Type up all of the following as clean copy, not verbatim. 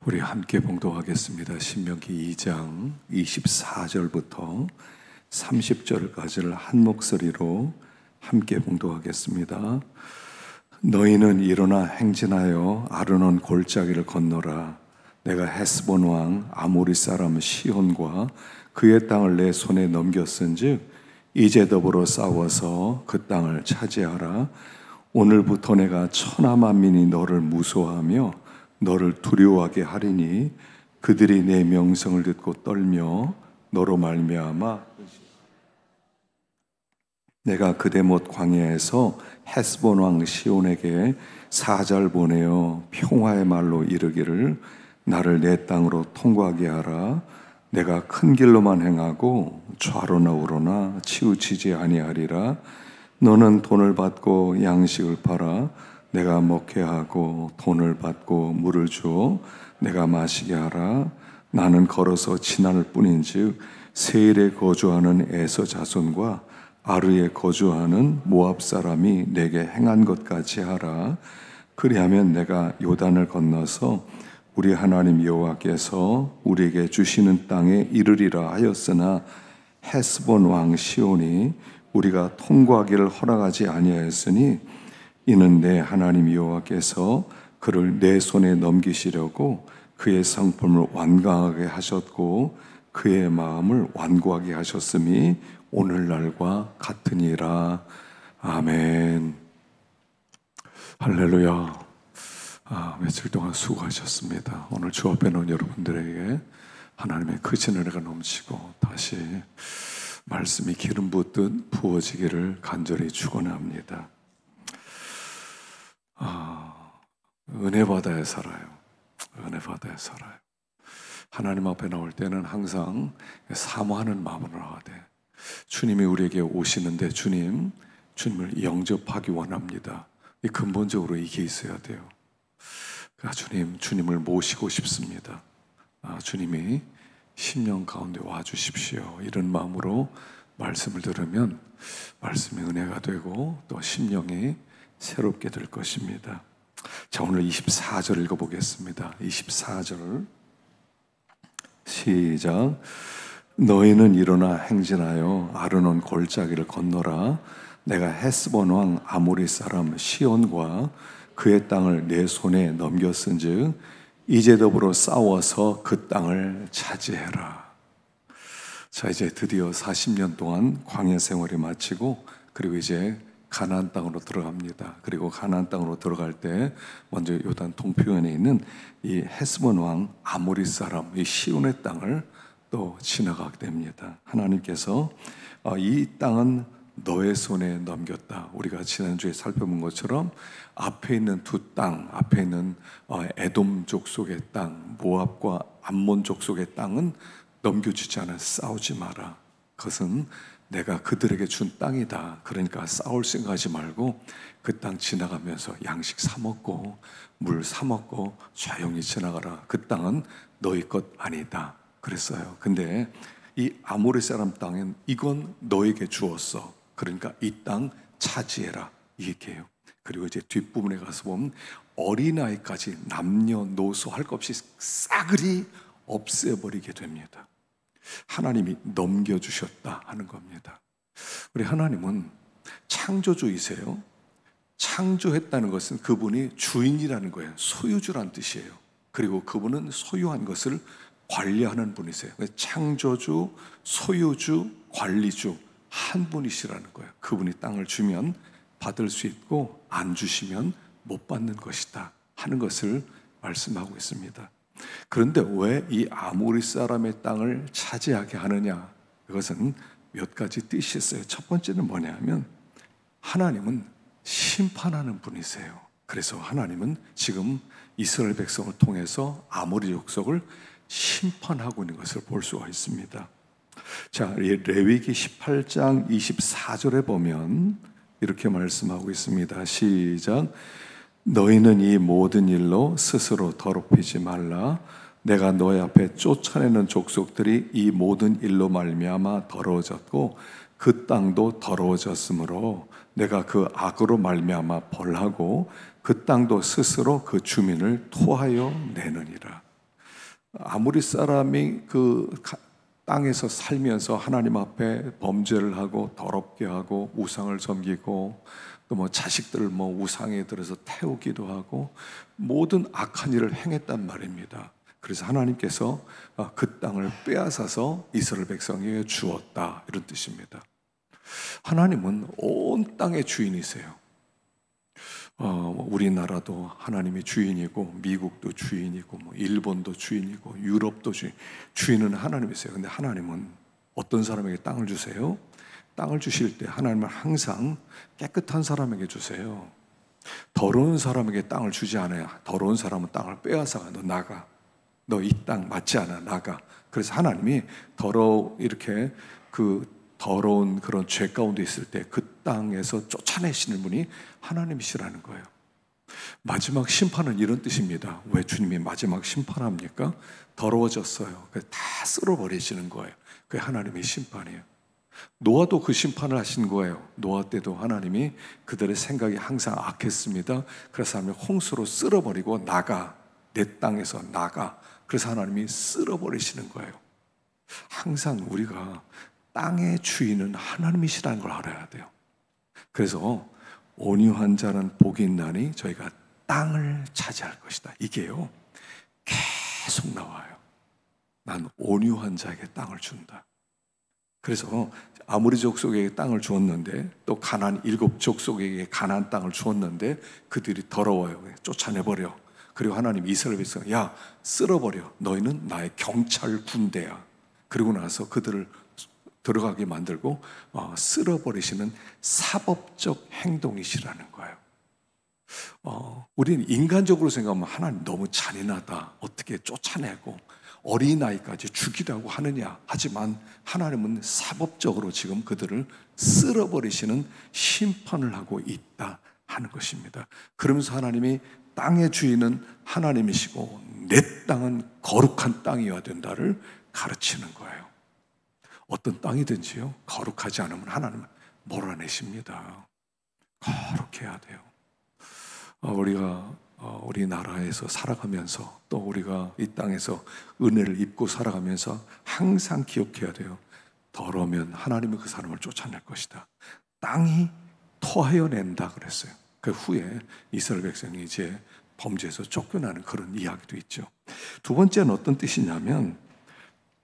우리 함께 봉독하겠습니다. 신명기 2장 24절부터 30절까지를 한 목소리로 함께 봉독하겠습니다. 너희는 일어나 행진하여 아르논 골짜기를 건너라. 내가 헤스본 왕 아모리 사람 시온과 그의 땅을 내 손에 넘겼은즉 이제 더불어 싸워서 그 땅을 차지하라. 오늘부터 내가 천하 만민이 너를 무서워하며 너를 두려워하게 하리니 그들이 내 명성을 듣고 떨며 너로 말미암아 내가 그대못 광야에서 헤스본 왕 시온에게 사자를 보내어 평화의 말로 이르기를 나를 내 땅으로 통과하게 하라. 내가 큰 길로만 행하고 좌로나 우로나 치우치지 아니하리라. 너는 돈을 받고 양식을 팔아 내가 먹게 하고 돈을 받고 물을 주어 내가 마시게 하라. 나는 걸어서 지날 뿐인즉 세일에 거주하는 에서 자손과 아르에 거주하는 모압 사람이 내게 행한 것까지 하라. 그리하면 내가 요단을 건너서 우리 하나님 여호와께서 우리에게 주시는 땅에 이르리라 하였으나 헤스본 왕 시온이 우리가 통과하기를 허락하지 아니하였으니 이는 내 하나님 여호와께서 그를 내 손에 넘기시려고 그의 성품을 완강하게 하셨고 그의 마음을 완고하게 하셨음이 오늘날과 같으니라. 아멘. 할렐루야. 며칠 동안 수고하셨습니다. 오늘 주 앞에 놓은 여러분들에게 하나님의 크신 은혜가 넘치고 다시 말씀이 기름 붓듯 부어지기를 간절히 축원합니다. 은혜 바다에 살아요. 은혜 바다에 살아요. 하나님 앞에 나올 때는 항상 사모하는 마음으로 나와야 돼. 주님이 우리에게 오시는데 주님을 영접하기 원합니다. 근본적으로 이게 있어야 돼요. 주님을 모시고 싶습니다. 주님이 심령 가운데 와주십시오. 이런 마음으로 말씀을 들으면 말씀이 은혜가 되고 또 심령이 새롭게 될 것입니다. 자, 오늘 24절 읽어보겠습니다. 24절 시작. 너희는 일어나 행진하여 아르논 골짜기를 건너라. 내가 헤스본 왕 아모리 사람 시온과 그의 땅을 내 손에 넘겼은즉 이제 더불어 싸워서 그 땅을 차지해라. 자, 이제 드디어 40년 동안 광야 생활을 마치고 그리고 이제 가나안 땅으로 들어갑니다. 그리고 가나안 땅으로 들어갈 때 먼저 요단 동표현에 있는 이 헤스본 왕 아모리 사람 이 시온의 땅을 또 지나가게 됩니다. 하나님께서 이 땅은 너의 손에 넘겼다. 우리가 지난주에 살펴본 것처럼 앞에 있는 두 땅, 앞에 있는 에돔 족속의 땅, 모압과 암몬 족속의 땅은 넘겨주지 않아. 싸우지 마라. 그것은 내가 그들에게 준 땅이다. 그러니까 싸울 생각하지 말고 그 땅 지나가면서 양식 사 먹고 물 사 먹고 조용히 지나가라. 그 땅은 너희 것 아니다. 그랬어요. 근데 이 아모리 사람 땅은 이건 너에게 주었어. 그러니까 이 땅 차지해라. 이 얘기예요. 그리고 이제 뒷부분에 가서 보면 어린아이까지 남녀노소 할 것 없이 싸그리 없애버리게 됩니다. 하나님이 넘겨주셨다 하는 겁니다. 우리 하나님은 창조주이세요. 창조했다는 것은 그분이 주인이라는 거예요. 소유주란 뜻이에요. 그리고 그분은 소유한 것을 관리하는 분이세요. 창조주, 소유주, 관리주 한 분이시라는 거예요. 그분이 땅을 주면 받을 수 있고 안 주시면 못 받는 것이다 하는 것을 말씀하고 있습니다. 그런데 왜 이 아모리 사람의 땅을 차지하게 하느냐? 이것은 몇 가지 뜻이 있어요. 첫 번째는 뭐냐면 하나님은 심판하는 분이세요. 그래서 하나님은 지금 이스라엘 백성을 통해서 아모리 족속을 심판하고 있는 것을 볼 수가 있습니다. 자, 레위기 18장 24절에 보면 이렇게 말씀하고 있습니다. 시작. 너희는 이 모든 일로 스스로 더럽히지 말라. 내가 너희 앞에 쫓아내는 족속들이 이 모든 일로 말미암아 더러워졌고 그 땅도 더러워졌으므로 내가 그 악으로 말미암아 벌하고 그 땅도 스스로 그 주민을 토하여 내느니라. 아무리 사람이 그 땅에서 살면서 하나님 앞에 범죄를 하고 더럽게 하고 우상을 섬기고 또 뭐 자식들을 뭐 우상에 들어서 태우기도 하고 모든 악한 일을 행했단 말입니다. 그래서 하나님께서 그 땅을 빼앗아서 이스라엘 백성에게 주었다, 이런 뜻입니다. 하나님은 온 땅의 주인이세요. 우리나라도 하나님이 주인이고, 미국도 주인이고, 뭐 일본도 주인이고, 유럽도 주인은 하나님이세요. 근데 하나님은 어떤 사람에게 땅을 주세요? 땅을 주실 때 하나님은 항상 깨끗한 사람에게 주세요. 더러운 사람에게 땅을 주지 않아요. 더러운 사람은 땅을 빼앗아가. 너 나가. 너 이 땅 맞지 않아. 나가. 그래서 하나님이 이렇게 그 더러운 그런 죄 가운데 있을 때 그 땅에서 쫓아내시는 분이 하나님이시라는 거예요. 마지막 심판은 이런 뜻입니다. 왜 주님이 마지막 심판합니까? 더러워졌어요. 다 쓸어버리시는 거예요. 그게 하나님의 심판이에요. 노아도 그 심판을 하신 거예요. 노아 때도 하나님이 그들의 생각이 항상 악했습니다. 그래서 하나님이 홍수로 쓸어버리고 나가. 내 땅에서 나가. 그래서 하나님이 쓸어버리시는 거예요. 항상 우리가 땅의 주인은 하나님이시라는 걸 알아야 돼요. 그래서 온유한 자는 복이 있나니 저희가 땅을 차지할 것이다. 이게요, 계속 나와요. 난 온유한 자에게 땅을 준다. 그래서 아모리 족속에게 땅을 주었는데, 또 가나안 7 족속에게 가나안 땅을 주었는데 그들이 더러워요. 쫓아내버려. 그리고 하나님 이스라엘 백성, 야, 쓸어버려. 너희는 나의 경찰 군대야. 그리고 나서 그들을 들어가게 만들고 쓸어버리시는 사법적 행동이시라는 거예요. 우리는 인간적으로 생각하면 하나님 너무 잔인하다. 어떻게 쫓아내고 어린아이까지 죽이라고 하느냐. 하지만 하나님은 사법적으로 지금 그들을 쓸어버리시는 심판을 하고 있다 하는 것입니다. 그러면서 하나님이 땅의 주인은 하나님이시고 내 땅은 거룩한 땅이어야 된다를 가르치는 거예요. 어떤 땅이든지요, 거룩하지 않으면 하나님은 몰아내십니다. 거룩해야 돼요. 우리가 우리나라에서 살아가면서, 또 우리가 이 땅에서 은혜를 입고 살아가면서 항상 기억해야 돼요. 더러우면 하나님이 그 사람을 쫓아낼 것이다. 땅이 토하여 낸다 그랬어요. 그 후에 이스라엘 백성이 이제 범죄에서 쫓겨나는 그런 이야기도 있죠. 두 번째는 어떤 뜻이냐면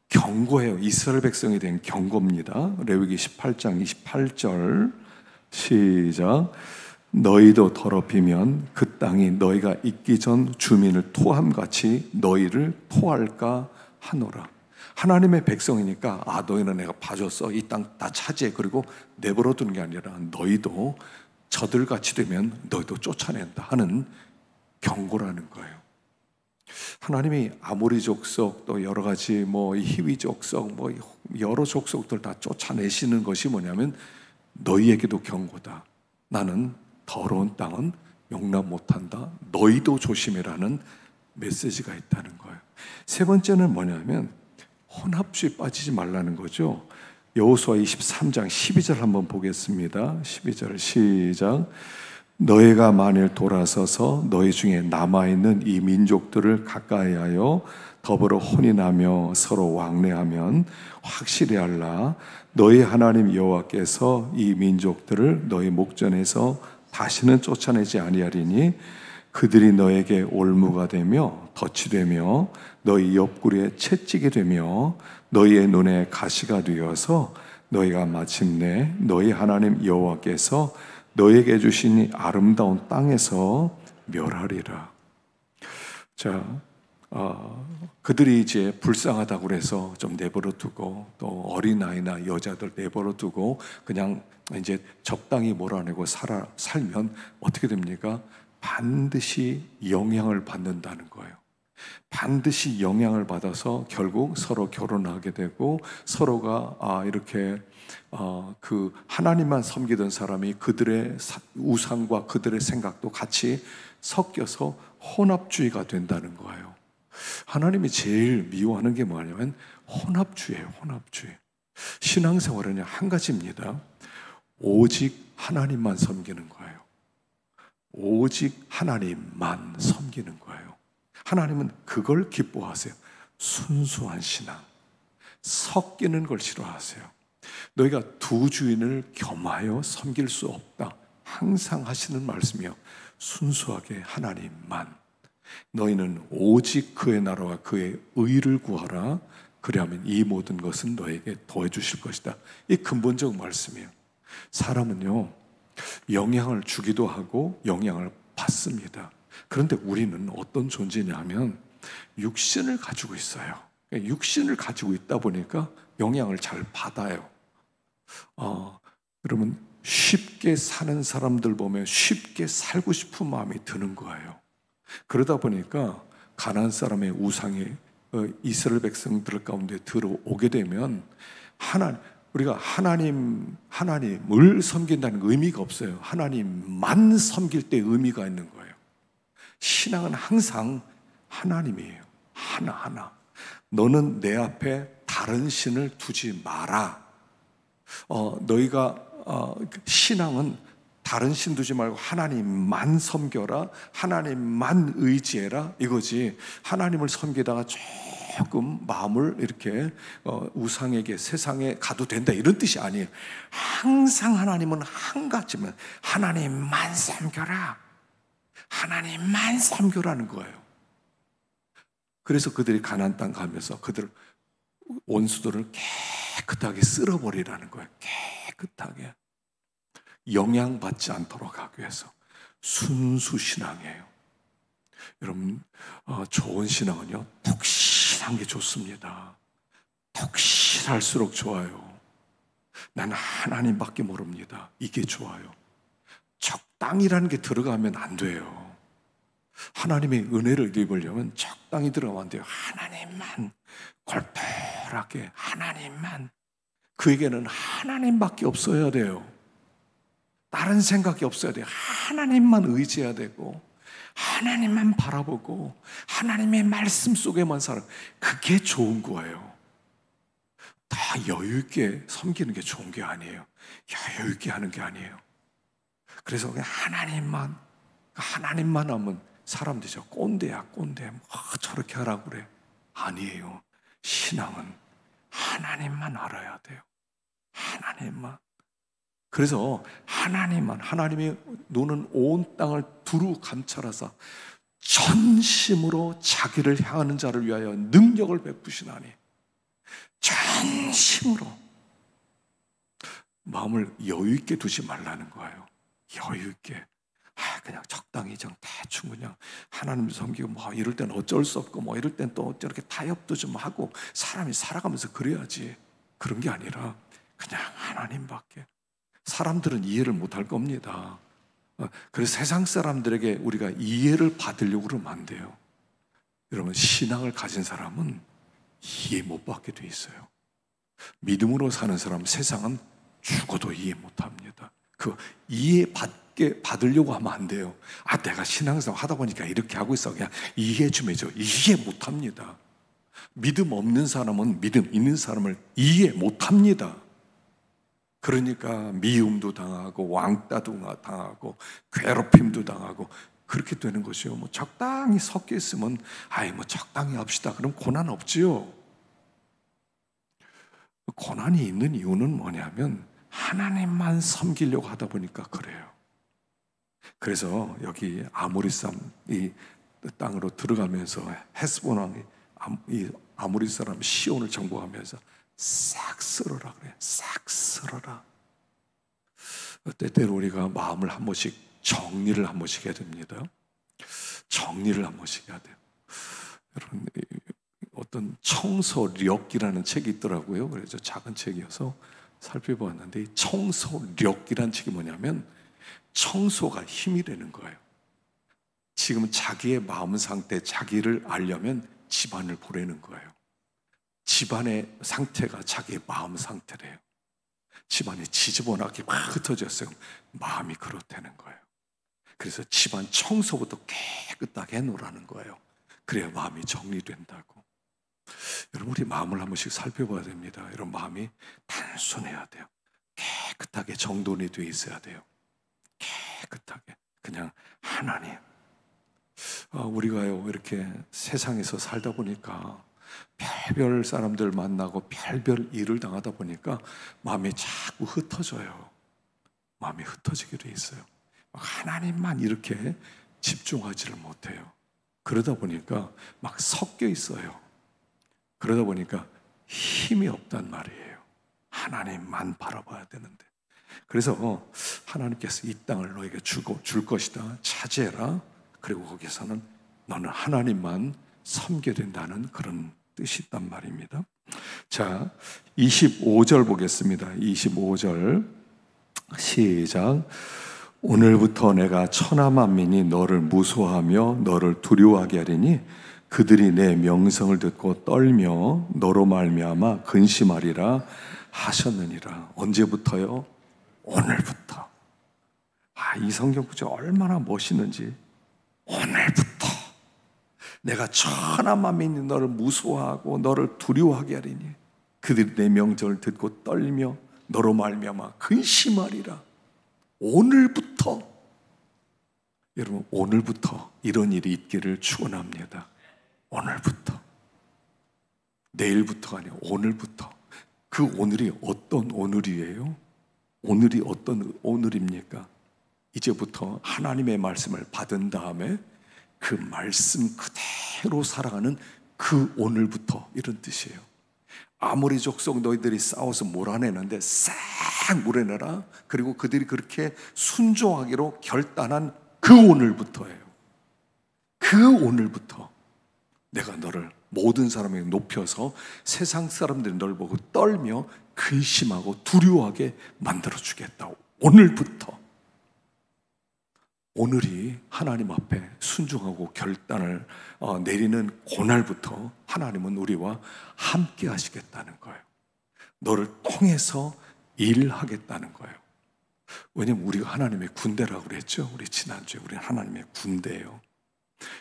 경고예요. 이스라엘 백성에 대한 경고입니다. 레위기 18장 28절 시작. 너희도 더럽히면 그 땅이 너희가 있기 전 주민을 토함같이 너희를 토할까 하노라. 하나님의 백성이니까 너희는 내가 봐줬어. 이 땅 다 차지해. 그리고 내버려 두는 게 아니라 너희도 저들같이 되면 너희도 쫓아낸다 하는 경고라는 거예요. 하나님이 아모리 족속, 또 여러 가지 히위 족속, 여러 족속들 다 쫓아내시는 것이 뭐냐면 너희에게도 경고다. 나는 더러운 땅은 용납 못한다. 너희도 조심해라는 메시지가 있다는 거예요. 세 번째는 뭐냐면 혼합주의 빠지지 말라는 거죠. 여호수아 23장 12절 한번 보겠습니다. 12절 시작. 너희가 만일 돌아서서 너희 중에 남아있는 이 민족들을 가까이하여 더불어 혼인하며 서로 왕래하면 확실히 알라. 너희 하나님 여호와께서 이 민족들을 너희 목전에서 다시는 쫓아내지 아니하리니 그들이 너에게 올무가 되며 덫이 되며 너희 옆구리에 채찍이 되며 너희의 눈에 가시가 되어서 너희가 마침내 너희 하나님 여호와께서 너에게 주신 이 아름다운 땅에서 멸하리라. 자, 그들이 이제 불쌍하다고 그래서 좀 내버려 두고, 또 어린아이나 여자들 내버려 두고 그냥 이제 적당히 몰아내고 살면 어떻게 됩니까? 반드시 영향을 받는다는 거예요. 반드시 영향을 받아서 결국 서로 결혼하게 되고, 서로가 이렇게 그 하나님만 섬기던 사람이 그들의 우상과 그들의 생각도 같이 섞여서 혼합주의가 된다는 거예요. 하나님이 제일 미워하는 게 뭐냐면 혼합주의예요. 혼합주의. 신앙생활은 한 가지입니다. 오직 하나님만 섬기는 거예요. 오직 하나님만 섬기는 거예요. 하나님은 그걸 기뻐하세요. 순수한 신앙, 섞이는 걸 싫어하세요. 너희가 두 주인을 겸하여 섬길 수 없다. 항상 하시는 말씀이요. 순수하게 하나님만. 너희는 오직 그의 나라와 그의 의를 구하라. 그리하면 이 모든 것은 너에게 더해 주실 것이다. 이 근본적 말씀이에요. 사람은요, 영향을 주기도 하고 영향을 받습니다. 그런데 우리는 어떤 존재냐면 육신을 가지고 있어요. 육신을 가지고 있다 보니까 영향을 잘 받아요. 여러분, 쉽게 사는 사람들 보면 쉽게 살고 싶은 마음이 드는 거예요. 그러다 보니까 가나안 사람의 우상이 이스라엘 백성들 가운데 들어오게 되면 우리가 하나님을 섬긴다는 의미가 없어요. 하나님만 섬길 때 의미가 있는 거예요. 신앙은 항상 하나님이에요. 하나하나. 너는 내 앞에 다른 신을 두지 마라. 너희가 신앙은 다른 신 두지 말고 하나님만 섬겨라. 하나님만 의지해라. 이거지. 하나님을 섬기다가 조금 마음을 이렇게 우상에게 세상에 가도 된다 이런 뜻이 아니에요. 항상 하나님은 한 가지면 하나님만 섬겨라. 하나님만 섬겨라는 거예요. 그래서 그들이 가나안 땅 가면서 그들 원수들을 깨끗하게 쓸어버리라는 거예요. 깨끗하게. 영향받지 않도록 하기 위해서. 순수 신앙이에요. 여러분, 좋은 신앙은요, 톡실한 게 좋습니다. 톡실할수록 좋아요. 나는 하나님밖에 모릅니다. 이게 좋아요. 적당이라는 게 들어가면 안 돼요. 하나님의 은혜를 입으려면 적당히 들어가면 안 돼요. 하나님만, 골똘하게 하나님만. 그에게는 하나님밖에 없어야 돼요. 다른 생각이 없어야 돼요. 하나님만 의지해야 되고 하나님만 바라보고 하나님의 말씀 속에만 살아. 그게 좋은 거예요. 다 여유 있게 섬기는 게 좋은 게 아니에요. 여유 있게 하는 게 아니에요. 그래서 그냥 하나님만 하면 사람들이 저 꼰대야 꼰대. 저렇게 하라고 그래. 아니에요. 신앙은 하나님만 알아야 돼요. 하나님만. 그래서 하나님이 너는 온 땅을 두루 감찰하사 전심으로 자기를 향하는 자를 위하여 능력을 베푸시나니. 전심으로. 마음을 여유 있게 두지 말라는 거예요. 여유 있게. 그냥 적당히 대충 그냥 하나님 섬기고 뭐 이럴 땐 어쩔 수 없고 뭐 이럴 땐 또 저렇게 타협도 좀 하고 사람이 살아가면서 그래야지. 그런 게 아니라 그냥 하나님밖에. 사람들은 이해를 못할 겁니다. 그래서 세상 사람들에게 우리가 이해를 받으려고 그러면 안 돼요. 여러분, 신앙을 가진 사람은 이해 못 받게 돼 있어요. 믿음으로 사는 사람 세상은 죽어도 이해 못 합니다. 그 이해 받으려고 하면 안 돼요. 내가 신앙생활 하다 보니까 이렇게 하고 있어. 그냥 이해해 주면 이해 못 합니다. 믿음 없는 사람은 믿음 있는 사람을 이해 못 합니다. 그러니까 미움도 당하고 왕따도 당하고 괴롭힘도 당하고 그렇게 되는 것이요. 뭐 적당히 섞여 있으면 뭐 적당히 합시다. 그럼 고난 없지요. 고난이 있는 이유는 뭐냐면 하나님만 섬기려고 하다 보니까 그래요. 그래서 여기 아모리 이 땅으로 들어가면서 헤스본 왕이 이 아모리 사람 시온을 정복하면서 싹 쓸어라 그래요. 싹 쓸어라. 때때로 우리가 마음을 한 번씩 정리를 한 번씩 해야 됩니다. 정리를 한 번씩 해야 돼요. 여러분, 어떤 청소력이라는 책이 있더라고요. 그래서 작은 책이어서 살펴보았는데, 이 청소력이라는 책이 뭐냐면 청소가 힘이 되는 거예요. 지금 자기의 마음 상태, 자기를 알려면 집안을 보내는 거예요. 집안의 상태가 자기의 마음 상태래요. 집안이 지저분하게 막 흩어졌어요. 마음이 그렇다는 거예요. 그래서 집안 청소부터 깨끗하게 해놓으라는 거예요. 그래야 마음이 정리된다고. 여러분, 우리 마음을 한 번씩 살펴봐야 됩니다. 여러분, 마음이 단순해야 돼요. 깨끗하게 정돈이 되어 있어야 돼요. 깨끗하게. 그냥 하나님. 우리가요, 이렇게 세상에서 살다 보니까 별별 사람들 만나고 별별 일을 당하다 보니까 마음이 자꾸 흩어져요. 마음이 흩어지게 돼 있어요. 하나님만 이렇게 집중하지를 못해요. 그러다 보니까 막 섞여 있어요. 그러다 보니까 힘이 없단 말이에요. 하나님만 바라봐야 되는데. 그래서 하나님께서 이 땅을 너에게 줄 것이다. 차지해라. 그리고 거기서는 너는 하나님만 섬겨야 된다는 그런 뜻이 있단 말입니다. 자, 25절 보겠습니다. 25절 시작. 오늘부터 내가 천하만민이 너를 무서워하며 너를 두려워하게 하리니 그들이 내 명성을 듣고 떨며 너로 말미암아 근심하리라 하셨느니라. 언제부터요? 오늘부터. 이 성경 구절 얼마나 멋있는지. 오늘부터 내가 천하만민이 너를 무서워하고 너를 두려워하게 하리니 그들이 내 명령을 듣고 떨며 너로 말미암아 근심하리라. 오늘부터. 여러분, 오늘부터 이런 일이 있기를 축원합니다. 오늘부터. 내일부터가 아니라 오늘부터. 그 오늘이 어떤 오늘이에요? 오늘이 어떤 오늘입니까? 이제부터 하나님의 말씀을 받은 다음에 그 말씀 그대로 살아가는 그 오늘부터, 이런 뜻이에요. 아모리 족속 너희들이 싸워서 몰아내는데 싹 몰아내라. 그리고 그들이 그렇게 순종하기로 결단한 그 오늘부터예요. 그 오늘부터 내가 너를 모든 사람에게 높여서 세상 사람들이 널 보고 떨며 근심하고 두려워하게 만들어주겠다. 오늘부터. 오늘이 하나님 앞에 순종하고 결단을 내리는 그날부터 하나님은 우리와 함께 하시겠다는 거예요. 너를 통해서 일하겠다는 거예요. 왜냐하면 우리가 하나님의 군대라고 그랬죠. 우리 지난주에 우리 하나님의 군대예요.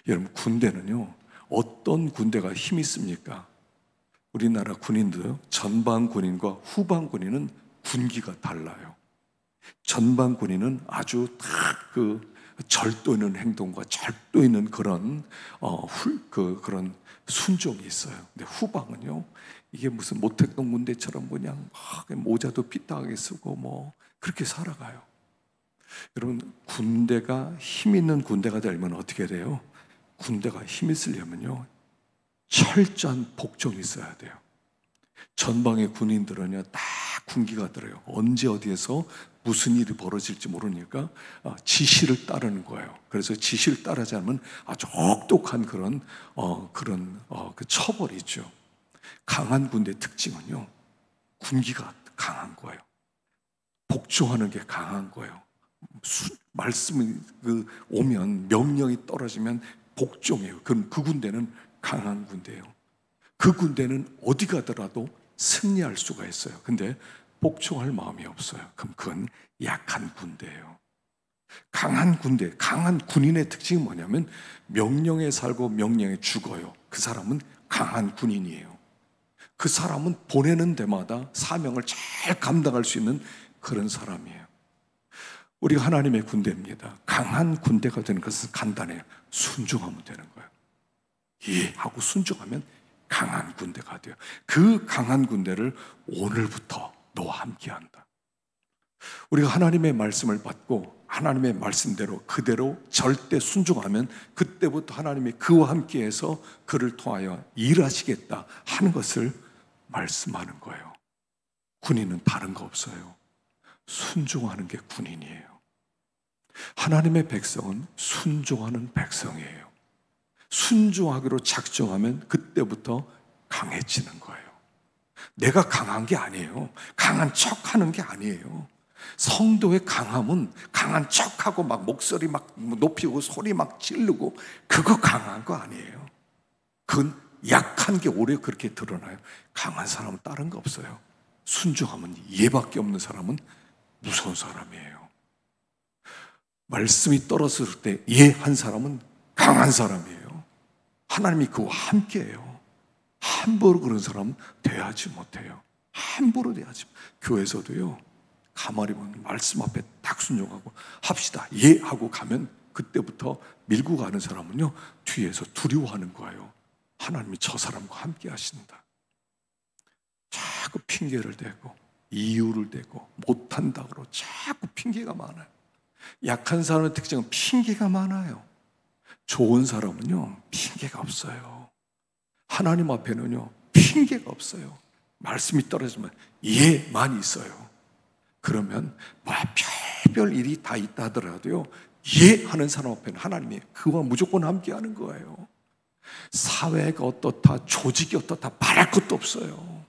여러분, 군대는요, 어떤 군대가 힘이 있습니까? 우리나라 군인들 전방 군인과 후방 군인은 군기가 달라요. 전방 군인은 아주 딱 절도 있는 행동과 절도 있는 그런 그런 순종이 있어요. 근데 후방은요, 이게 무슨 모택동 군대처럼 그냥 모자도 삐딱하게 쓰고 뭐 그렇게 살아가요. 여러분, 군대가 힘 있는 군대가 되려면 어떻게 돼요? 군대가 힘 있으려면요, 철저한 복종이 있어야 돼요. 전방의 군인들은요, 다 군기가 들어요. 언제 어디에서 무슨 일이 벌어질지 모르니까 지시를 따르는 거예요. 그래서 지시를 따르지 않으면 아주 혹독한 그런 그 처벌이 있죠. 강한 군대의 특징은요, 군기가 강한 거예요. 복종하는 게 강한 거예요. 말씀이 오면, 명령이 떨어지면 복종해요. 그럼 그 군대는 강한 군대예요. 그 군대는 어디 가더라도 승리할 수가 있어요. 근데 복종할 마음이 없어요. 그럼 그건 약한 군대예요. 강한 군대, 강한 군인의 특징이 뭐냐면 명령에 살고 명령에 죽어요. 그 사람은 강한 군인이에요. 그 사람은 보내는 데마다 사명을 잘 감당할 수 있는 그런 사람이에요. 우리가 하나님의 군대입니다. 강한 군대가 되는 것은 간단해요. 순종하면 되는 거예요. 예 하고 순종하면 강한 군대가 돼요. 그 강한 군대를 오늘부터 너와 함께한다. 우리가 하나님의 말씀을 받고 하나님의 말씀대로 그대로 절대 순종하면 그때부터 하나님이 그와 함께해서 그를 통하여 일하시겠다 하는 것을 말씀하는 거예요. 군인은 다른 거 없어요. 순종하는 게 군인이에요. 하나님의 백성은 순종하는 백성이에요. 순종하기로 작정하면 그때부터 강해지는 거예요. 내가 강한 게 아니에요. 강한 척하는 게 아니에요. 성도의 강함은 강한 척하고 막 목소리 막 높이고 소리 막 지르고 그거 강한 거 아니에요. 그건 약한 게 오히려 그렇게 드러나요. 강한 사람은 다른 거 없어요. 순종하면 얘밖에 없는 사람은 무서운 사람이에요. 말씀이 떨어졌을 때 예 한 사람은 강한 사람이에요. 하나님이 그와 함께해요. 함부로 그런 사람은 대하지 못해요. 함부로 대하지. 교회에서도요, 가만히 보면 말씀 앞에 딱 순종하고 합시다 예 하고 가면 그때부터 밀고 가는 사람은요 뒤에서 두려워하는 거예요. 하나님이 저 사람과 함께 하신다. 자꾸 핑계를 대고 이유를 대고 못한다고 그러고 자꾸 핑계가 많아요. 약한 사람의 특징은 핑계가 많아요. 좋은 사람은요, 핑계가 없어요. 하나님 앞에는요, 핑계가 없어요. 말씀이 떨어지면 예만 있어요. 그러면 별별 일이 다 있다 하더라도요, 예 하는 사람 앞에는 하나님이 그와 무조건 함께 하는 거예요. 사회가 어떻다, 조직이 어떻다 말할 것도 없어요.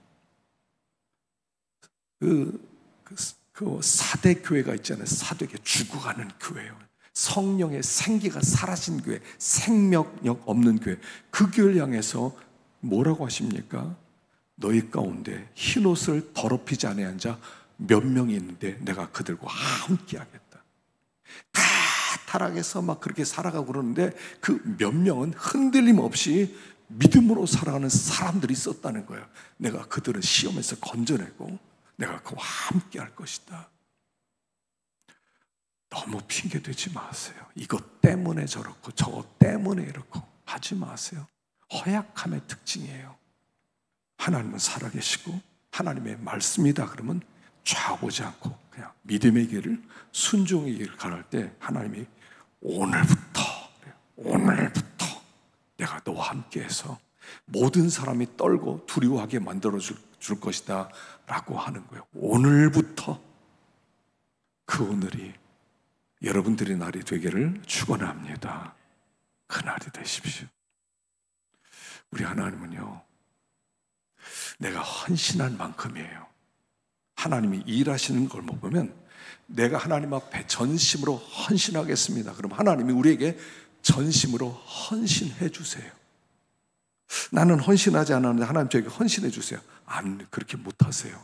그 사대 교회가 있잖아요. 사대교회, 죽어가는 교회요. 성령의 생기가 사라진 교회, 생명력 없는 교회. 그 교회를 향해서 뭐라고 하십니까? 너희 가운데 흰옷을 더럽히지 아니한 자 몇 명이 있는데 내가 그들과 함께 하겠다. 다 타락해서 막 그렇게 살아가고 그러는데 그 몇 명은 흔들림 없이 믿음으로 살아가는 사람들이 있었다는 거예요. 내가 그들을 시험에서 건져내고 내가 그와 함께 할 것이다. 너무 핑계대지 마세요. 이것 때문에 저렇고 저것 때문에 이렇고 하지 마세요. 허약함의 특징이에요. 하나님은 살아계시고 하나님의 말씀이다 그러면 좌우보지 않고 그냥 믿음의 길을, 순종의 길을 가할 때 하나님이 오늘부터 내가 너와 함께해서 모든 사람이 떨고 두려워하게 만들어줄 것이다 라고 하는 거예요. 오늘부터 그 오늘이 여러분들의 날이 되기를 축원합니다. 그 날이 되십시오. 우리 하나님은요, 내가 헌신한 만큼이에요. 하나님이 일하시는 걸 보면 내가 하나님 앞에 전심으로 헌신하겠습니다. 그럼 하나님이 우리에게 전심으로 헌신해 주세요. 나는 헌신하지 않았는데 하나님 저에게 헌신해 주세요. 안, 그렇게 못하세요.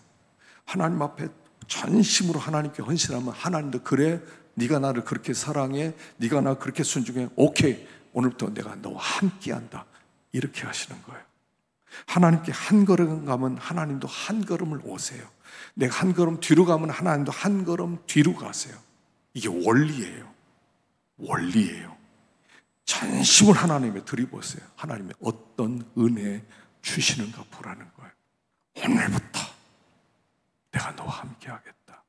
하나님 앞에 전심으로 하나님께 헌신하면 하나님도 그래, 네가 나를 그렇게 사랑해, 네가 나 그렇게 순종해, 오케이, 오늘부터 내가 너와 함께한다, 이렇게 하시는 거예요. 하나님께 한 걸음 가면 하나님도 한 걸음을 오세요. 내가 한 걸음 뒤로 가면 하나님도 한 걸음 뒤로 가세요. 이게 원리예요. 원리예요. 전심을 하나님에 들이보세요. 하나님의 어떤 은혜 주시는가 보라는 거예요. 오늘부터 내가 너와 함께 하겠다.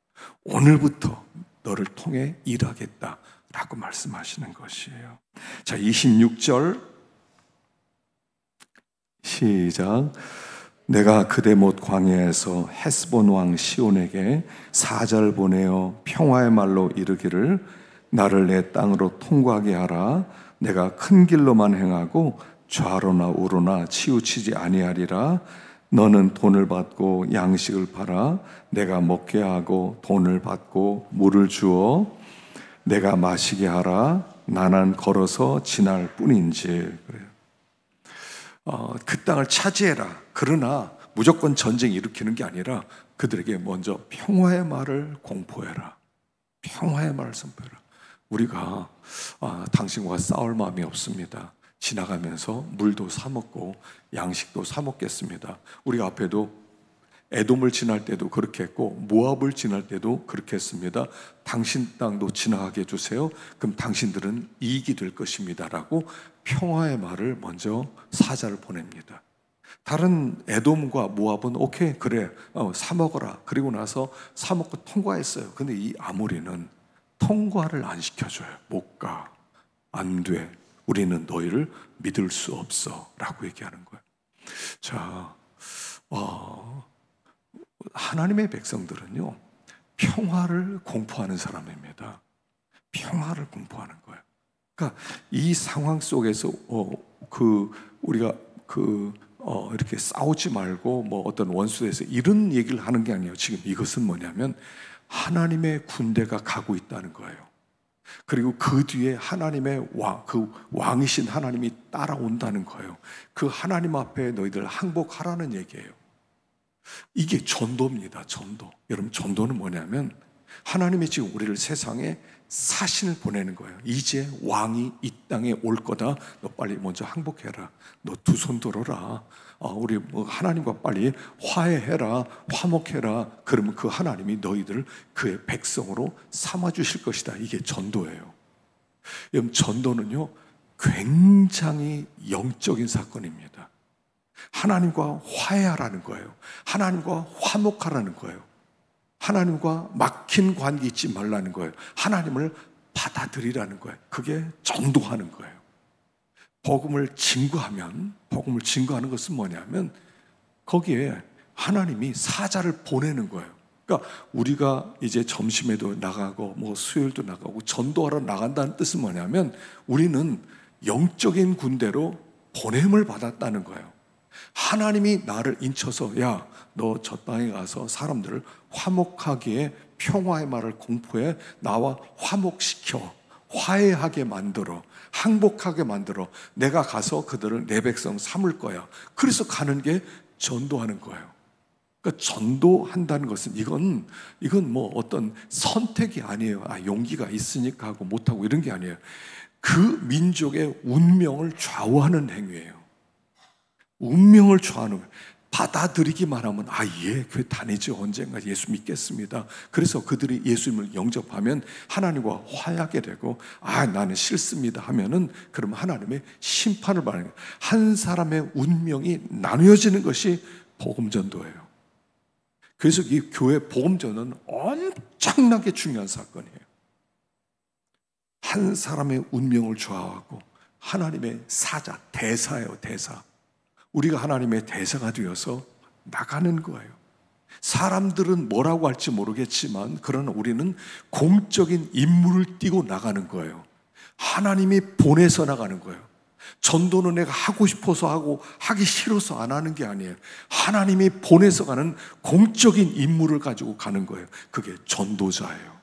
오늘부터 너를 통해 일하겠다 라고 말씀하시는 것이에요. 자, 26절 시작. 내가 그대 못 광야에서 헤스본 왕 시온에게 사자를 보내어 평화의 말로 이르기를 나를 내 땅으로 통과하게 하라. 내가 큰 길로만 행하고 좌로나 우로나 치우치지 아니하리라. 너는 돈을 받고 양식을 팔아 내가 먹게 하고 돈을 받고 물을 주어 내가 마시게 하라. 나는 걸어서 지날 뿐인지. 그래요. 그 땅을 차지해라. 그러나 무조건 전쟁 일으키는 게 아니라 그들에게 먼저 평화의 말을 공포해라. 평화의 말을 선포해라. 우리가 당신과 싸울 마음이 없습니다. 지나가면서 물도 사 먹고 양식도 사 먹겠습니다. 우리가 앞에도 에돔을 지날 때도 그렇게 했고 모압을 지날 때도 그렇게 했습니다. 당신 땅도 지나가게 해주세요. 그럼 당신들은 이익이 될 것입니다 라고 평화의 말을 먼저 사자를 보냅니다. 다른 에돔과 모압은 오케이, 그래, 사 먹어라. 그리고 나서 사 먹고 통과했어요. 근데 이 아모리는 통과를 안 시켜줘요. 못 가, 안 돼, 우리는 너희를 믿을 수 없어 라고 얘기하는 거예요. 자, 하나님의 백성들은요, 평화를 공포하는 사람입니다. 평화를 공포하는 거예요. 그러니까 이 상황 속에서 우리가 이렇게 싸우지 말고 뭐 어떤 원수에서 이런 얘기를 하는 게 아니에요. 지금 이것은 뭐냐면 하나님의 군대가 가고 있다는 거예요. 그리고 그 뒤에 하나님의 그 왕이신 하나님이 따라온다는 거예요. 그 하나님 앞에 너희들 항복하라는 얘기예요. 이게 전도입니다. 전도. 여러분, 전도는 뭐냐면 하나님이 지금 우리를 세상에 사신을 보내는 거예요. 이제 왕이 이 땅에 올 거다. 너 빨리 먼저 항복해라. 너 두 손 들어라. 우리 하나님과 빨리 화해해라. 화목해라. 그러면 그 하나님이 너희들을 그의 백성으로 삼아 주실 것이다. 이게 전도예요. 여러분, 전도는요 굉장히 영적인 사건입니다. 하나님과 화해하라는 거예요. 하나님과 화목하라는 거예요. 하나님과 막힌 관계 있지 말라는 거예요. 하나님을 받아들이라는 거예요. 그게 전도하는 거예요. 복음을 증거하는 것은 뭐냐면 거기에 하나님이 사자를 보내는 거예요. 그러니까 우리가 이제 점심에도 나가고 뭐 수요일도 나가고 전도하러 나간다는 뜻은 뭐냐면 우리는 영적인 군대로 보냄을 받았다는 거예요. 하나님이 나를 인쳐서 야, 너 저 땅에 가서 사람들을 화목하기에 평화의 말을 공포해 나와 화목시켜 화해하게 만들어 항복하게 만들어 내가 가서 그들을 내 백성 삼을 거야. 그래서 가는 게 전도하는 거예요. 그러니까 전도한다는 것은 이건 뭐 어떤 선택이 아니에요. 용기가 있으니까 하고 못하고 이런 게 아니에요. 그 민족의 운명을 좌우하는 행위예요. 운명을 좌우하는 거예요. 받아들이기만 하면 예, 교회 다니죠. 언젠가 예수 믿겠습니다. 그래서 그들이 예수님을 영접하면 하나님과 화해하게 되고 나는 싫습니다 하면은 그럼 하나님의 심판을 받는 거예요. 한 사람의 운명이 나누어지는 것이 복음전도예요. 그래서 이 교회 복음전은 엄청나게 중요한 사건이에요. 한 사람의 운명을 좌우하고 하나님의 사자, 대사예요, 대사. 우리가 하나님의 대사가 되어서 나가는 거예요. 사람들은 뭐라고 할지 모르겠지만 그러나 우리는 공적인 임무를 띠고 나가는 거예요. 하나님이 보내서 나가는 거예요. 전도는 내가 하고 싶어서 하고 하기 싫어서 안 하는 게 아니에요. 하나님이 보내서 가는 공적인 임무를 가지고 가는 거예요. 그게 전도자예요.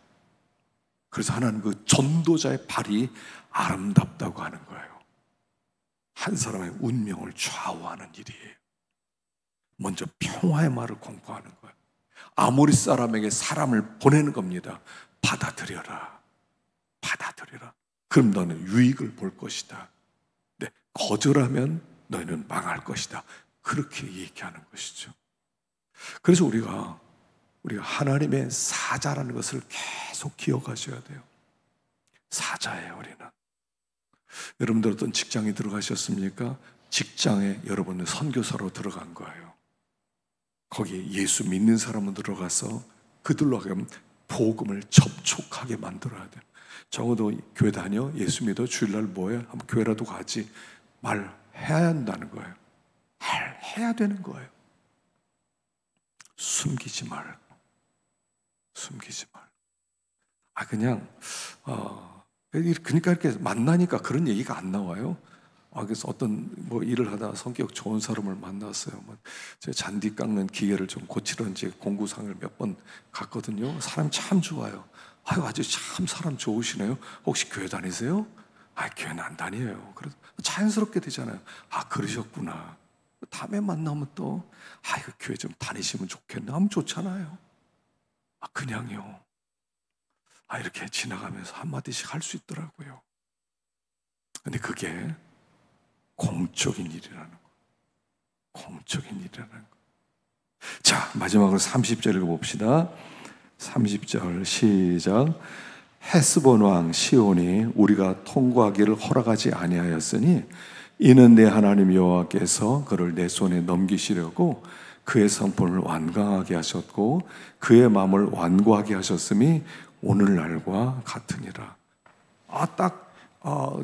그래서 하나님 그 전도자의 발이 아름답다고 하는 거예요. 한 사람의 운명을 좌우하는 일이에요. 먼저 평화의 말을 공포하는 거예요. 아모리 사람에게 사람을 보내는 겁니다. 받아들여라. 받아들여라. 그럼 너는 유익을 볼 것이다. 네, 거절하면 너희는 망할 것이다. 그렇게 얘기하는 것이죠. 그래서 우리가 하나님의 사자라는 것을 계속 기억하셔야 돼요. 사자예요, 우리는. 여러분들 어떤 직장에 들어가셨습니까? 직장에 여러분은 선교사로 들어간 거예요. 거기에 예수 믿는 사람은 들어가서 그들로 하여금 복음을 접촉하게 만들어야 돼요. 적어도 교회 다녀? 예수 믿어? 주일날 뭐해? 한번 교회라도 가지. 말해야 한다는 거예요. 해야 되는 거예요. 숨기지 말고. 그냥 그러니까 이렇게 만나니까 그런 얘기가 안 나와요. 그래서 어떤 일을 하다 성격 좋은 사람을 만났어요. 제 잔디 깎는 기계를 좀 고치러 이제 공구상을 몇 번 갔거든요. 사람 참 좋아요. 아주 참 사람 좋으시네요. 혹시 교회 다니세요? 교회는 안 다녀요. 그래서 자연스럽게 되잖아요. 그러셨구나. 다음에 만나면 또 교회 좀 다니시면 좋겠네 하면 좋잖아요. 그냥요. 이렇게 지나가면서 한마디씩 할 수 있더라고요. 근데 그게 공적인 일이라는 거. 공적인 일이라는 거. 자, 마지막으로 30절 읽어봅시다. 30절 시작. 헤스본 왕 시온이 우리가 통과하기를 허락하지 아니하였으니 이는 내 하나님 여호와께서 그를 내 손에 넘기시려고 그의 성품을 완강하게 하셨고 그의 마음을 완고하게 하셨음이 오늘날과 같으니라.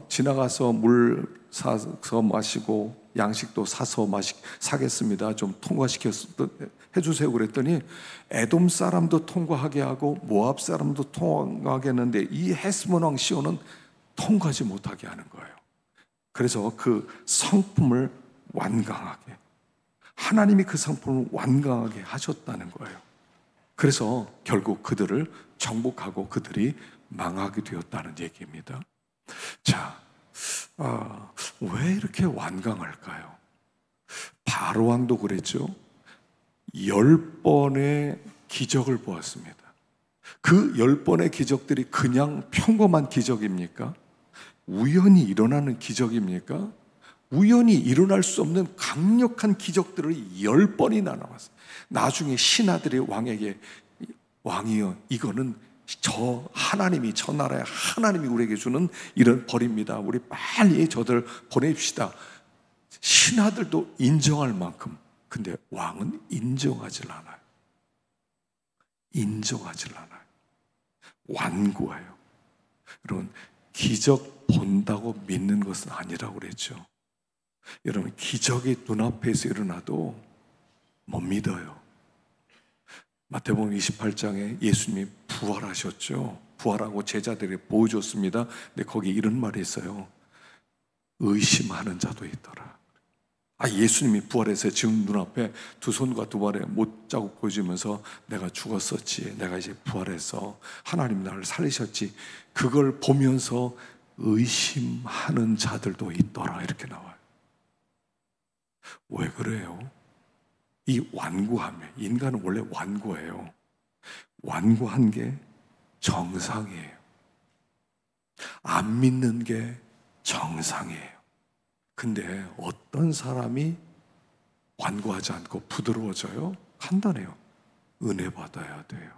지나가서 물 사서 마시고 양식도 사서 사겠습니다. 좀 해주세요 그랬더니 에돔 사람도 통과하게 하고 모압 사람도 통과하게 했는데 이 헤스본 왕 시온은 통과하지 못하게 하는 거예요. 그래서 그 성품을 완강하게, 하나님이 그 성품을 완강하게 하셨다는 거예요. 그래서 결국 그들을 정복하고 그들이 망하게 되었다는 얘기입니다. 자, 왜 이렇게 완강할까요? 바로 왕도 그랬죠. 10번의 기적을 보았습니다. 그 10번의 기적들이 그냥 평범한 기적입니까? 우연히 일어나는 기적입니까? 우연히 일어날 수 없는 강력한 기적들을 10번이나 나왔어요. 나중에 신하들이 왕에게 왕이여, 이거는 저 하나님이, 저 나라의 하나님이 우리에게 주는 이런 벌입니다. 우리 빨리 저들 보내십시다. 신하들도 인정할 만큼. 근데 왕은 인정하질 않아요. 인정하질 않아요. 완고해요. 여러분, 기적 본다고 믿는 것은 아니라고 그랬죠. 여러분, 기적이 눈앞에서 일어나도 못 믿어요. 마태복음 28장에 예수님이 부활하셨죠. 부활하고 제자들에게 보여줬습니다. 근데 거기 이런 말이 있어요. 의심하는 자도 있더라. 예수님이 부활해서 지금 눈앞에 두 손과 두 발에 못자국 보여주면서 내가 죽었었지, 내가 이제 부활해서 하나님 나를 살리셨지, 그걸 보면서 의심하는 자들도 있더라, 이렇게 나와요. 왜 그래요? 이 완고함에, 인간은 원래 완고해요. 완고한 게 정상이에요. 안 믿는 게 정상이에요. 근데 어떤 사람이 완고하지 않고 부드러워져요? 간단해요. 은혜 받아야 돼요.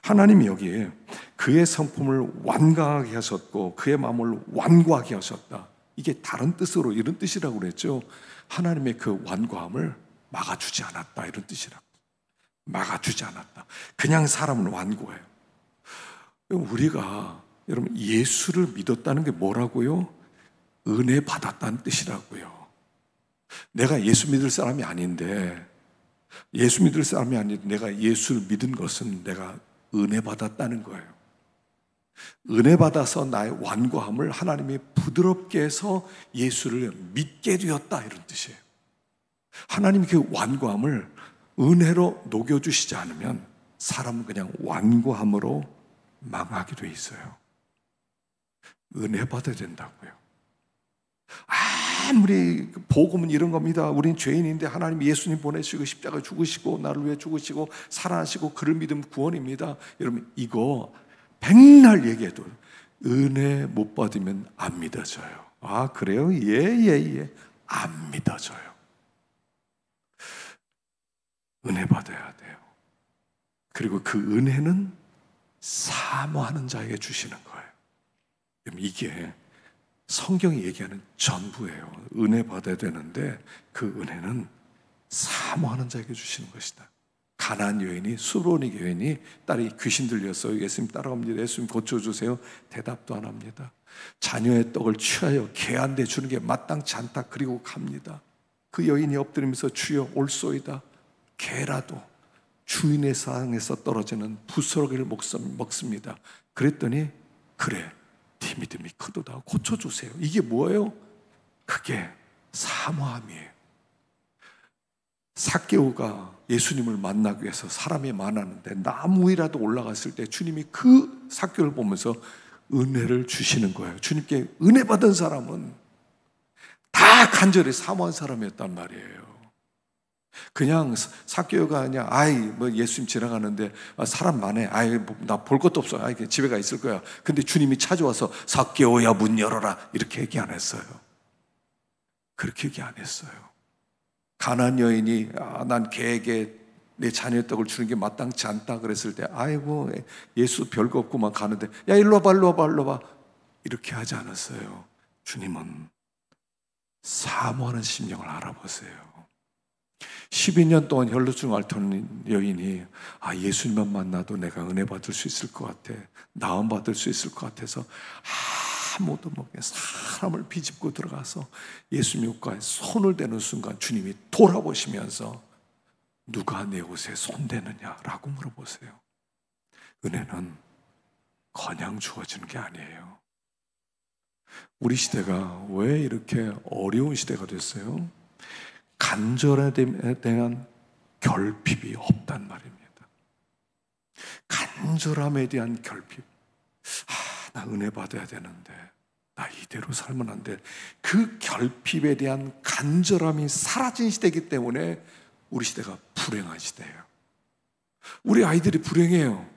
하나님이 여기에 그의 성품을 완강하게 하셨고 그의 마음을 완고하게 하셨다. 이게 다른 뜻으로 이런 뜻이라고 그랬죠. 하나님의 그 완고함을 막아주지 않았다, 이런 뜻이라고. 막아주지 않았다. 그냥 사람은 완고해요. 우리가 여러분 예수를 믿었다는 게 뭐라고요? 은혜 받았다는 뜻이라고요. 내가 예수 믿을 사람이 아닌데, 내가 예수를 믿은 것은 내가 은혜 받았다는 거예요. 은혜 받아서 나의 완고함을 하나님이 부드럽게 해서 예수를 믿게 되었다, 이런 뜻이에요. 하나님이 그 완고함을 은혜로 녹여주시지 않으면 사람은 그냥 완고함으로 망하게 돼 있어요. 은혜 받아야 된다고요. 아무리 복음은 이런 겁니다. 우린 죄인인데 하나님이 예수님 보내시고 십자가 죽으시고 나를 위해 죽으시고 살아나시고 그를 믿으면 구원입니다. 여러분, 이거 백날 얘기해도 은혜 못 받으면 안 믿어져요. 그래요? 예. 안 믿어져요. 은혜 받아야 돼요. 그리고 그 은혜는 사모하는 자에게 주시는 거예요. 이게 성경이 얘기하는 전부예요. 은혜 받아야 되는데 그 은혜는 사모하는 자에게 주시는 것이다. 가나안 여인이, 수로닉 여인이 딸이 귀신 들렸어요. 예수님 따라갑니다. 예수님 고쳐주세요. 대답도 안 합니다. 자녀의 떡을 취하여 개한테 주는 게 마땅치 않다. 그리고 갑니다. 그 여인이 엎드리면서 주여 올소이다. 개라도 주인의 상에서 떨어지는 부스러기를 먹습니다. 그랬더니 그래, 네 믿음이 크도다. 고쳐주세요. 이게 뭐예요? 그게 사모함이에요. 삭개오가 예수님을 만나기 위해서 사람이 많았는데 나무 위라도 올라갔을 때 주님이 그 삭개오를 보면서 은혜를 주시는 거예요. 주님께 은혜 받은 사람은 다 간절히 사모한 사람이었단 말이에요. 그냥 삭개오가 아니야. 예수님 지나가는데 사람 많네. 나 볼 것도 없어. 집에 가 있을 거야. 근데 주님이 찾아와서 삭개오야 문 열어라, 이렇게 얘기 안 했어요. 그렇게 얘기 안 했어요. 가나안 여인이 난 개에게 내 자녀의 떡을 주는 게 마땅치 않다 그랬을 때 예수 별거 없고만 가는데 야 일로 와봐 이렇게 하지 않았어요. 주님은 사모하는 심령을 알아보세요. 12년 동안 혈루증 앓던 여인이 예수님만 만나도 내가 은혜 받을 수 있을 것 같아, 나음 받을 수 있을 것 같아서 아무도 모르게 사람을 비집고 들어가서 예수님 옷가에 손을 대는 순간 주님이 돌아보시면서 누가 내 옷에 손대느냐라고 물어보세요. 은혜는 그냥 주어지는 게 아니에요. 우리 시대가 왜 이렇게 어려운 시대가 됐어요? 간절에 대한 결핍이 없단 말입니다. 간절함에 대한 결핍. 나 은혜 받아야 되는데 나 이대로 살면 안 돼. 그 결핍에 대한 간절함이 사라진 시대이기 때문에 우리 시대가 불행한 시대예요. 우리 아이들이 불행해요.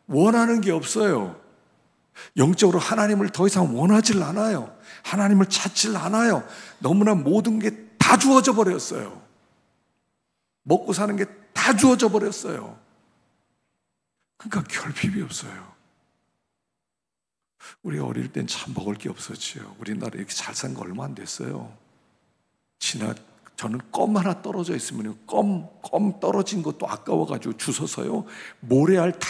원하는 게 없어요. 영적으로 하나님을 더 이상 원하질 않아요. 하나님을 찾질 않아요. 너무나 모든 게 다 주어져 버렸어요. 먹고 사는 게 다 주어져 버렸어요. 그러니까 결핍이 없어요. 우리 어릴 땐 참 먹을 게 없었지요. 우리나라 이렇게 잘 산 거 얼마 안 됐어요. 저는 껌 하나 떨어져 있으면 껌 떨어진 것도 아까워가지고 주워서요, 모래알 다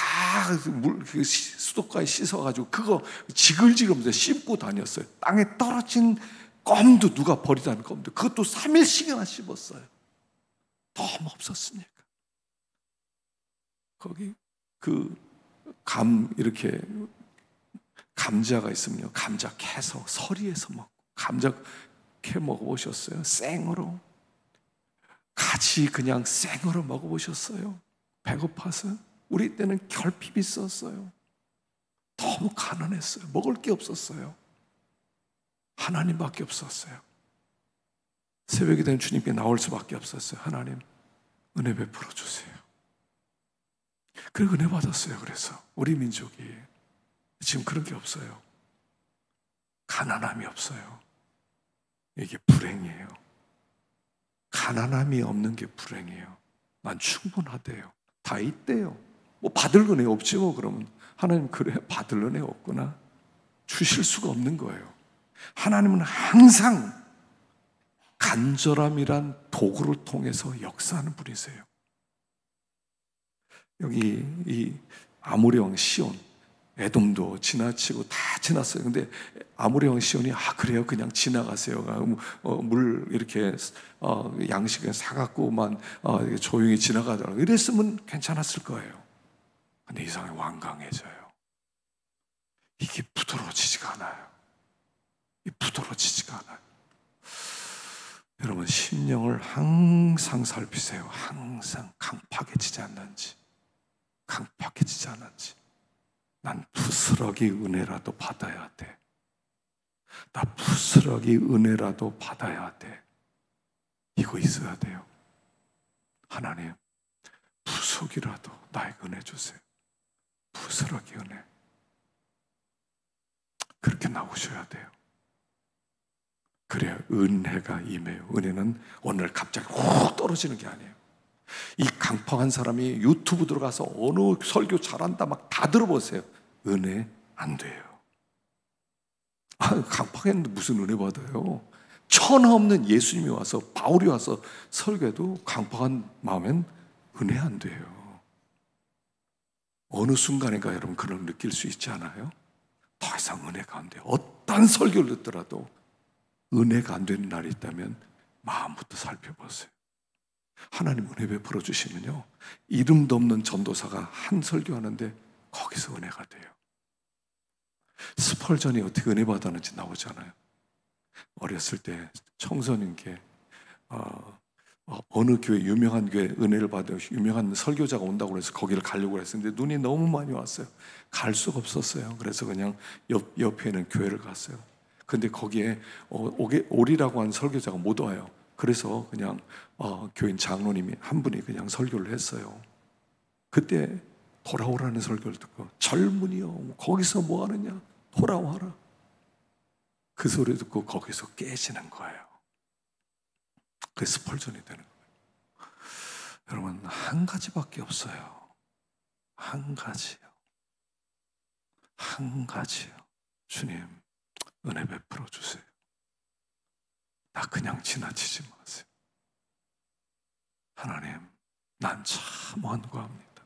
수도가에 씻어가지고 그거 지글지글면서 씹고 다녔어요. 땅에 떨어진 껌도, 누가 버리다는 껌도 그것도 3일씩이나 씹었어요. 너무 없었으니까. 거기 이렇게 감자가 있으면요, 감자 캐서 서리에서 먹고, 감자 캐 먹어보셨어요? 생으로. 가지 그냥 생으로 먹어보셨어요? 배고파서. 우리 때는 결핍이 있었어요. 너무 가난했어요. 먹을 게 없었어요. 하나님밖에 없었어요. 새벽이 되면 주님께 나올 수밖에 없었어요. 하나님, 은혜 베풀어 주세요. 그리고 은혜 받았어요. 그래서 우리 민족이 지금 그런 게 없어요. 가난함이 없어요. 이게 불행이에요. 가난함이 없는 게 불행이에요. 난 충분하대요. 다 있대요. 뭐 받을 은혜 없지 뭐. 그러면 하나님, 그래, 받을 은혜 없구나. 주실 수가 없는 거예요. 하나님은 항상 간절함이란 도구를 통해서 역사하는 분이세요. 여기 이 아모리 왕 시온, 에돔도 지나치고 다 지났어요. 근데 아모리 왕 시온이 그래요, 그냥 지나가세요. 물 이렇게 양식을 사갖고만 조용히 지나가더라고. 이랬으면 괜찮았을 거예요. 근데 이상하게 완강해져요. 이게 부드러워지지가 않아요. 부드러워지지가 않아요. 여러분, 심령을 항상 살피세요. 항상 강팍해지지 않는지. 강팍해지지 않는지. 난 부스러기 은혜라도 받아야 돼. 나 부스러기 은혜라도 받아야 돼. 이거 있어야 돼요. 하나님, 부속이라도 나에게 은혜 주세요. 부스러기 은혜. 그렇게 나오셔야 돼요. 그래야 은혜가 임해요. 은혜는 오늘 갑자기 훅 떨어지는 게 아니에요. 이 강팍한 사람이 유튜브 들어가서 어느 설교 잘한다 막 다 들어보세요. 은혜 안 돼요. 강팍했는데 무슨 은혜 받아요? 천하 없는 예수님이 와서, 바울이 와서 설교해도 강팍한 마음엔 은혜 안 돼요. 어느 순간인가 여러분 그런 느낄 수 있지 않아요? 더 이상 은혜가 안 돼요. 어떤 설교를 듣더라도 은혜가 안 되는 날이 있다면 마음부터 살펴보세요. 하나님 은혜 베풀어 주시면요, 이름도 없는 전도사가 한 설교하는데 거기서 은혜가 돼요. 스펄전이 어떻게 은혜 받았는지 나오잖아요. 어렸을 때 청소년께 어느 교회, 유명한 교회 은혜를 받은 유명한 설교자가 온다고 해서 거기를 가려고 했었는데 눈이 너무 많이 왔어요. 갈 수가 없었어요. 그래서 그냥 옆에 있는 교회를 갔어요. 근데 거기에 오리라고 하는 설교자가 못 와요. 그래서 그냥 교인 장로님이 한 분이 그냥 설교를 했어요. 그때 돌아오라는 설교를 듣고, 젊은이여 거기서 뭐 하느냐, 돌아와라. 그 소리 듣고 거기서 깨지는 거예요. 그게 스펄전이 되는 거예요. 여러분, 한 가지밖에 없어요. 한 가지요. 한 가지요. 주님, 은혜 베풀어 주세요. 나 그냥 지나치지 마세요. 하나님, 난 참 완고합니다.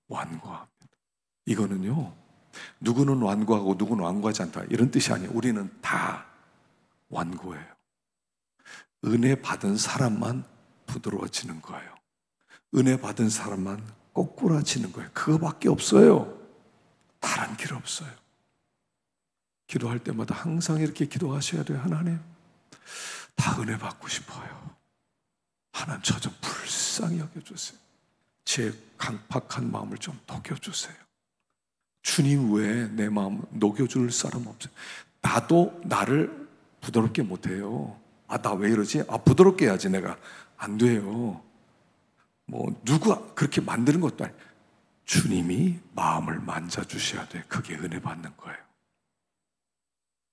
완고합니다. 이거는요, 누구는 완고하고 누구는 완고하지 않다 이런 뜻이 아니에요. 우리는 다 완고해요. 은혜 받은 사람만 부드러워지는 거예요. 은혜 받은 사람만 꼬꾸라지는 거예요. 그거밖에 없어요. 다른 길 없어요. 기도할 때마다 항상 이렇게 기도하셔야 돼요. 하나님, 다 은혜 받고 싶어요. 하나님, 저 좀 불쌍히 여겨주세요. 제 강팍한 마음을 좀 녹여주세요. 주님 외에 내 마음 녹여줄 사람 없어요. 나도 나를 부드럽게 못해요. 나 왜 이러지? 부드럽게 해야지 내가. 안 돼요. 뭐 누가 그렇게 만드는 것도 아니에요. 주님이 마음을 만져주셔야 돼. 그게 은혜 받는 거예요.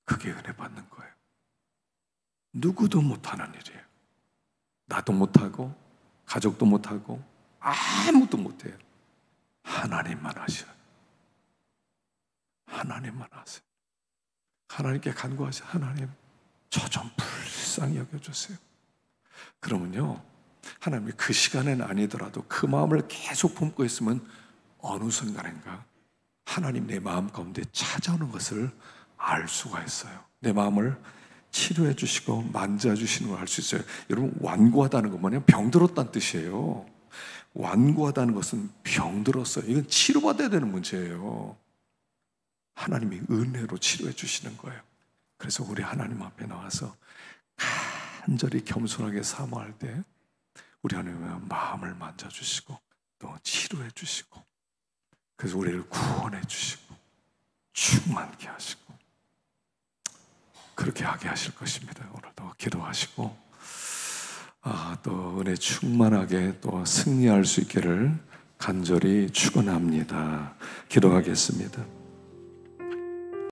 그게 은혜 받는 거예요. 누구도 못하는 일이에요. 나도 못하고 가족도 못하고 아무도 못해요. 하나님만 하셔요. 하나님만 하세요. 하나님께 간구하세요. 하나님, 저 좀 불쌍히 여겨주세요. 그러면요, 하나님이 그 시간엔 아니더라도 그 마음을 계속 품고 있으면 어느 순간인가 하나님 내 마음 가운데 찾아오는 것을 알 수가 있어요. 내 마음을 치료해 주시고 만져주시는 걸 알 수 있어요. 여러분, 완고하다는 건 뭐냐면 병들었다는 뜻이에요. 완고하다는 것은 병들었어요. 이건 치료받아야 되는 문제예요. 하나님이 은혜로 치료해 주시는 거예요. 그래서 우리 하나님 앞에 나와서 간절히 겸손하게 사모할 때 우리 하나님의 마음을 만져주시고 또 치료해 주시고, 그래서 우리를 구원해 주시고 충만케 하시고 그렇게 하게 하실 것입니다. 오늘도 기도하시고 또 은혜 충만하게 또 승리할 수 있기를 간절히 축원합니다. 기도하겠습니다.